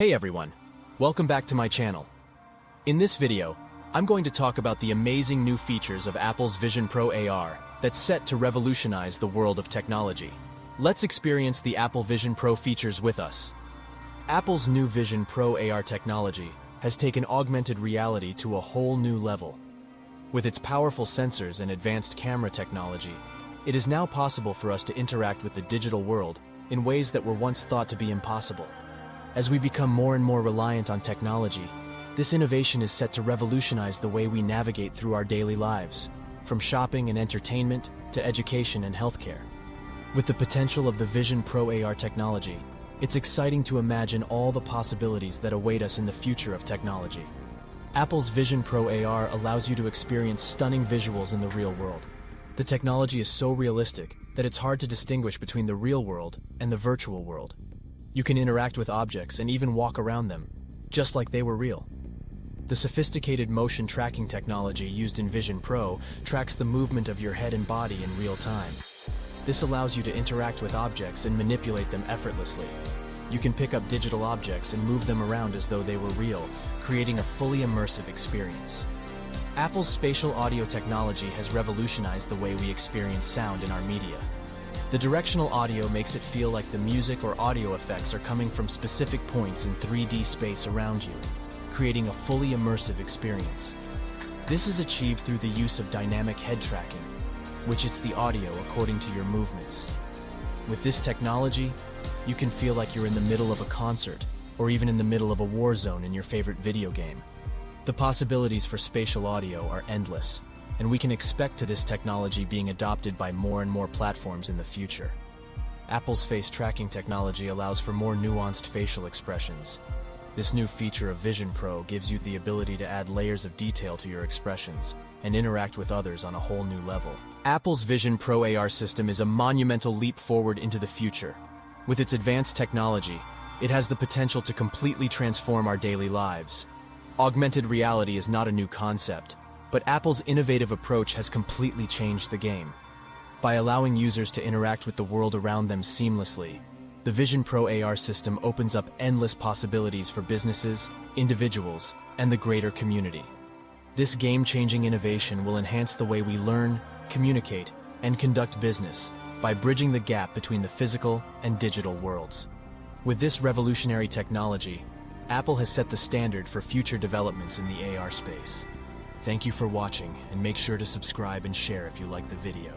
Hey everyone, welcome back to my channel. In this video, I'm going to talk about the amazing new features of Apple's Vision Pro AR that's set to revolutionize the world of technology. Let's experience the Apple Vision Pro features with us. Apple's new Vision Pro AR technology has taken augmented reality to a whole new level. With its powerful sensors and advanced camera technology, it is now possible for us to interact with the digital world in ways that were once thought to be impossible. As we become more and more reliant on technology, this innovation is set to revolutionize the way we navigate through our daily lives, from shopping and entertainment to education and healthcare. With the potential of the Vision Pro AR technology, it's exciting to imagine all the possibilities that await us in the future of technology. Apple's Vision Pro AR allows you to experience stunning visuals in the real world. The technology is so realistic that it's hard to distinguish between the real world and the virtual world. You can interact with objects and even walk around them, just like they were real. The sophisticated motion tracking technology used in Vision Pro tracks the movement of your head and body in real time. This allows you to interact with objects and manipulate them effortlessly. You can pick up digital objects and move them around as though they were real, creating a fully immersive experience. Apple's spatial audio technology has revolutionized the way we experience sound in our media. The directional audio makes it feel like the music or audio effects are coming from specific points in 3D space around you, creating a fully immersive experience. This is achieved through the use of dynamic head tracking, which it's the audio according to your movements. With this technology, you can feel like you're in the middle of a concert, or even in the middle of a war zone in your favorite video game. The possibilities for spatial audio are endless, and we can expect to this technology being adopted by more and more platforms in the future. Apple's face tracking technology allows for more nuanced facial expressions. This new feature of Vision Pro gives you the ability to add layers of detail to your expressions and interact with others on a whole new level. Apple's Vision Pro AR system is a monumental leap forward into the future. With its advanced technology, it has the potential to completely transform our daily lives. Augmented reality is not a new concept, but Apple's innovative approach has completely changed the game. By allowing users to interact with the world around them seamlessly, the Vision Pro AR system opens up endless possibilities for businesses, individuals, and the greater community. This game-changing innovation will enhance the way we learn, communicate, and conduct business by bridging the gap between the physical and digital worlds. With this revolutionary technology, Apple has set the standard for future developments in the AR space. Thank you for watching, and make sure to subscribe and share if you like the video.